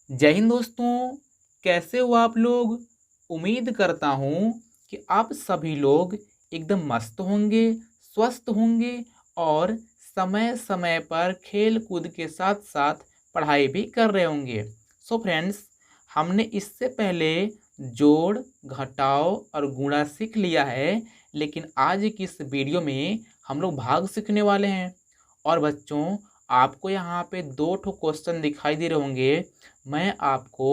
जय हिंद दोस्तों। कैसे हो आप लोग। उम्मीद करता हूँ कि आप सभी लोग एकदम मस्त होंगे, स्वस्थ होंगे और समय समय पर खेल कूद के साथ साथ पढ़ाई भी कर रहे होंगे। सो फ्रेंड्स, हमने इससे पहले जोड़, घटाव और गुणा सीख लिया है, लेकिन आज की इस वीडियो में हम लोग भाग सीखने वाले हैं। और बच्चों, आपको यहाँ पे दो ठो क्वेश्चन दिखाई दे रहे होंगे। मैं आपको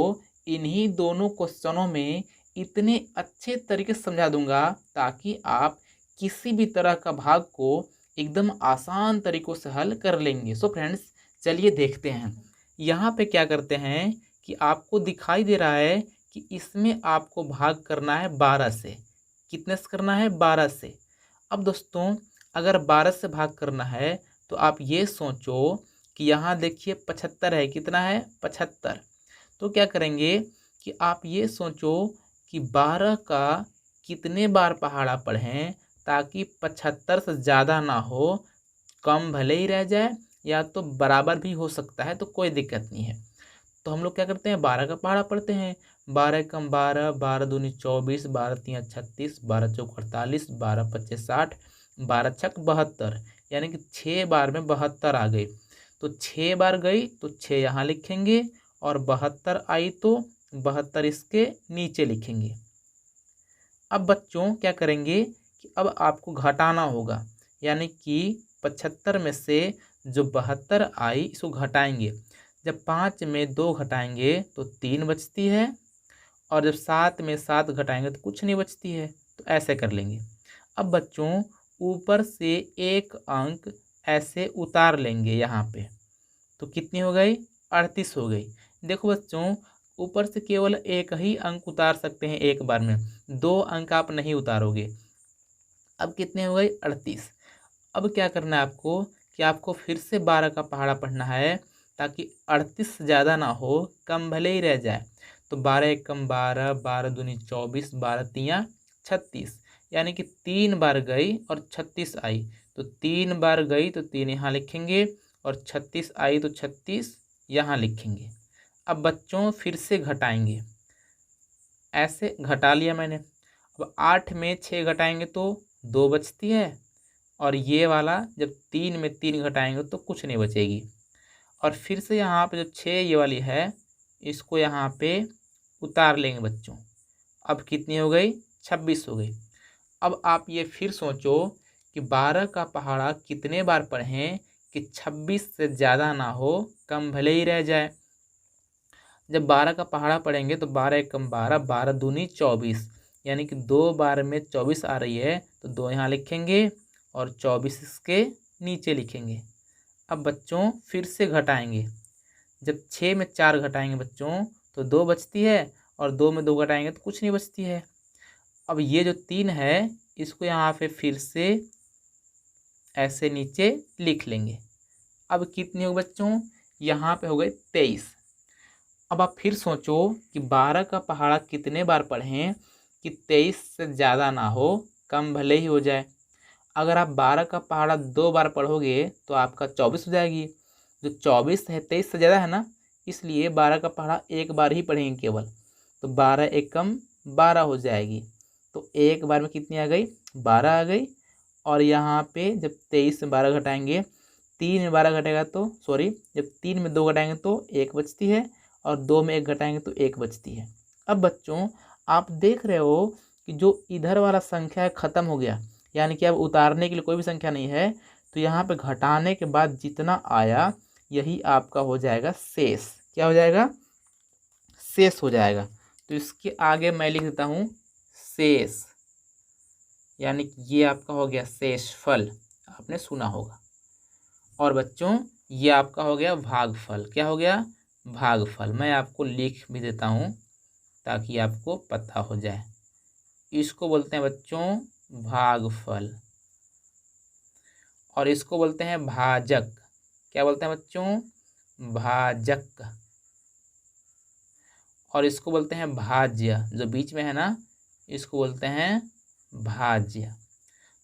इन्हीं दोनों क्वेश्चनों में इतने अच्छे तरीके से समझा दूंगा ताकि आप किसी भी तरह का भाग को एकदम आसान तरीकों से हल कर लेंगे। सो फ्रेंड्स, चलिए देखते हैं। यहाँ पे क्या करते हैं कि आपको दिखाई दे रहा है कि इसमें आपको भाग करना है 12 से। कितने से करना है? 12 से। अब दोस्तों, अगर 12 से भाग करना है तो आप ये सोचो कि यहाँ देखिए 75 है। कितना है? 75। तो क्या करेंगे कि आप ये सोचो कि 12 का कितने बार पहाड़ा पढ़ें ताकि 75 से ज़्यादा ना हो। कम भले ही रह जाए या तो बराबर भी हो सकता है, तो कोई दिक्कत नहीं है। तो हम लोग क्या करते हैं, 12 का पहाड़ा पढ़ते हैं। 12 कम 12, 12 दूनी 24, 12 तीन 36, 12 चौक 48, 12 पच्चे 60, 12 छक 72। यानी कि 6 बार में 72 आ गई। तो 6 बार गई तो 6 यहाँ लिखेंगे और 72 आई तो 72 इसके नीचे लिखेंगे। अब बच्चों क्या करेंगे कि अब आपको घटाना होगा, यानी कि 75 में से जो 72 आई इसको घटाएंगे। जब 5 में 2 घटाएंगे तो 3 बचती है, और जब 7 में 7 घटाएंगे तो कुछ नहीं बचती है। तो ऐसे कर लेंगे। अब बच्चों, ऊपर से एक अंक ऐसे उतार लेंगे यहाँ पे। तो कितनी हो गई? 38 हो गई। देखो बच्चों, ऊपर से केवल एक ही अंक उतार सकते हैं एक बार में, 2 अंक आप नहीं उतारोगे। अब कितने हो गई? 38। अब क्या करना है आपको कि आपको फिर से 12 का पहाड़ा पढ़ना है ताकि 38 से ज़्यादा ना हो, कम भले ही रह जाए। तो 12 एक कम 12, 12 दूनी 24, 12 तियाँ 36। यानी कि 3 बार गई और 36 आई। तो 3 बार गई तो 3 यहाँ लिखेंगे और 36 आई तो 36 यहाँ लिखेंगे। अब बच्चों फिर से घटाएंगे। ऐसे घटा लिया मैंने। अब 8 में 6 घटाएंगे तो 2 बचती है, और ये वाला जब 3 में 3 घटाएंगे तो कुछ नहीं बचेगी। और फिर से यहाँ पे जो 6 ये वाली है इसको यहाँ पे उतार लेंगे बच्चों। अब कितनी हो गई? 26 हो गई। अब आप ये फिर सोचो कि 12 का पहाड़ा कितने बार पढ़ें कि 26 से ज़्यादा ना हो, कम भले ही रह जाए। जब 12 का पहाड़ा पढ़ेंगे तो 12 एक कम 12, 12 दूनी 24। यानी कि 2 बार में 24 आ रही है तो 2 यहाँ लिखेंगे और 24 इसके नीचे लिखेंगे। अब बच्चों फिर से घटाएंगे। जब 6 में 4 घटाएंगे बच्चों तो 2 बचती है, और 2 में 2 घटाएंगे तो कुछ नहीं बचती है। अब ये जो 3 है इसको यहाँ पे फिर से ऐसे नीचे लिख लेंगे। अब कितनी हो बच्चों? यहाँ पे हो गए 23। अब आप फिर सोचो कि 12 का पहाड़ा कितने बार पढ़ें कि 23 से ज़्यादा ना हो, कम भले ही हो जाए। अगर आप 12 का पहाड़ा 2 बार पढ़ोगे तो आपका 24 हो जाएगी। जो 24 है 23 से ज़्यादा है ना, इसलिए 12 का पहाड़ा एक बार ही पढ़ेंगे केवल। तो 12 एक कम 12 हो जाएगी। तो एक बार में कितनी आ गई? 12 आ गई। और यहाँ पे जब 23 में 12 घटाएंगे, 3 में 12 घटेगा तो सॉरी, जब 3 में 2 घटाएंगे तो 1 बचती है, और 2 में 1 घटाएंगे तो 1 बचती है। अब बच्चों आप देख रहे हो कि जो इधर वाला संख्या है ख़त्म हो गया, यानी कि अब उतारने के लिए कोई भी संख्या नहीं है। तो यहाँ पे घटाने के बाद जितना आया यही आपका हो जाएगा शेष। क्या हो जाएगा? शेष हो जाएगा। तो इसके आगे मैं लिख देता हूँ शेष, यानी कि ये आपका हो गया शेषफल। आपने सुना होगा। और बच्चों ये आपका हो गया भागफल। क्या हो गया? भागफल। मैं आपको लिख भी देता हूँ ताकि आपको पता हो जाए। इसको बोलते हैं बच्चों भागफल, और इसको बोलते हैं भाजक। क्या बोलते हैं बच्चों? भाजक। और इसको बोलते हैं भाज्य, जो बीच में है ना, इसको बोलते हैं भाज्य।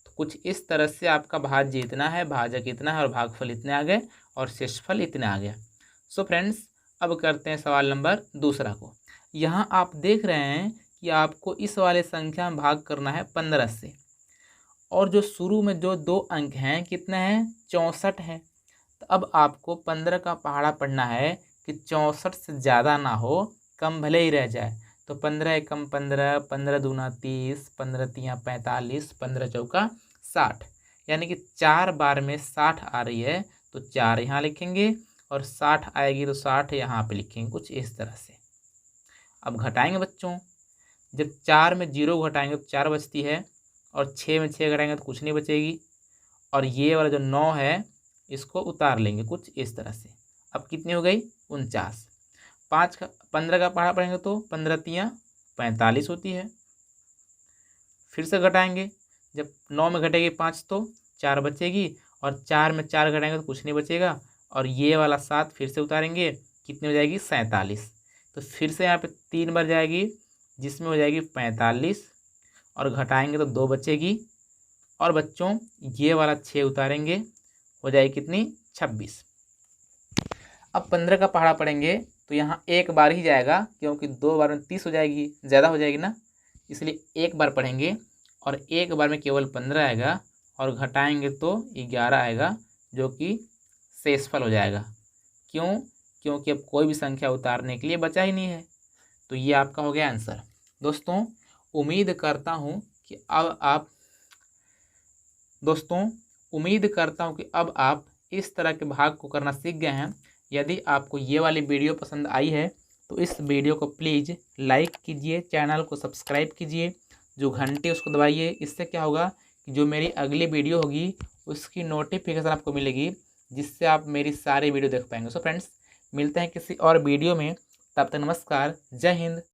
तो कुछ इस तरह से आपका भाज्य इतना है, भाजक इतना है, और भागफल इतने आ गए, और शेषफल इतने आ गया। सो फ्रेंड्स, अब करते हैं सवाल नंबर दूसरा को। यहाँ आप देख रहे हैं कि आपको इस वाले संख्या में भाग करना है 15 से, और जो शुरू में जो 2 अंक हैं कितने हैं, 64 है। तो अब आपको 15 का पहाड़ा पढ़ना है कि 64 से ज़्यादा ना हो, कम भले ही रह जाए। तो 15 एकम 15, 15 दूना 30, 15 तियाँ 45, 15 चौका 60, यानी कि 4 बार में 60 आ रही है, तो 4 यहाँ लिखेंगे और 60 आएगी तो 60 यहाँ पे लिखेंगे, कुछ इस तरह से। अब घटाएंगे बच्चों, जब 4 में 0 घटाएंगे तो 4 बचती है, और 6 में 6 घटाएंगे तो कुछ नहीं बचेगी, और ये वाला जो 9 है इसको उतार लेंगे कुछ इस तरह से। अब कितनी हो गई, 49। 15 का पहाड़ा पढ़ेंगे तो 15 तियाँ 45 होती है। फिर से घटाएंगे, जब 9 में घटेगी 5 तो 4 बचेगी, और 4 में 4 घटाएंगे तो कुछ नहीं बचेगा, और ये वाला 7 फिर से उतारेंगे, कितनी हो जाएगी, 47। तो फिर से यहाँ पे 3 बार जाएगी, जिसमें हो जाएगी 45, और घटाएंगे तो 2 बचेगी, और बच्चों ये वाला 6 उतारेंगे, हो जाएगी कितनी, 26। अब 15 का पहाड़ा पढ़ेंगे तो यहाँ एक बार ही जाएगा, क्योंकि 2 बार में 30 हो जाएगी, ज़्यादा हो जाएगी ना, इसलिए एक बार पढ़ेंगे, और एक बार में केवल 15 आएगा, और घटाएंगे तो 11 आएगा, जो कि शेषफल हो जाएगा। क्यों, क्योंकि अब कोई भी संख्या उतारने के लिए बचा ही नहीं है। तो ये आपका हो गया आंसर। दोस्तों उम्मीद करता हूँ कि अब आप इस तरह के भाग को करना सीख गए हैं। यदि आपको ये वाली वीडियो पसंद आई है तो इस वीडियो को प्लीज़ लाइक कीजिए, चैनल को सब्सक्राइब कीजिए, जो घंटी उसको दबाइए। इससे क्या होगा कि जो मेरी अगली वीडियो होगी उसकी नोटिफिकेशन आपको मिलेगी, जिससे आप मेरी सारी वीडियो देख पाएंगे। सो फ्रेंड्स, मिलते हैं किसी और वीडियो में, तब तक नमस्कार, जय हिंद।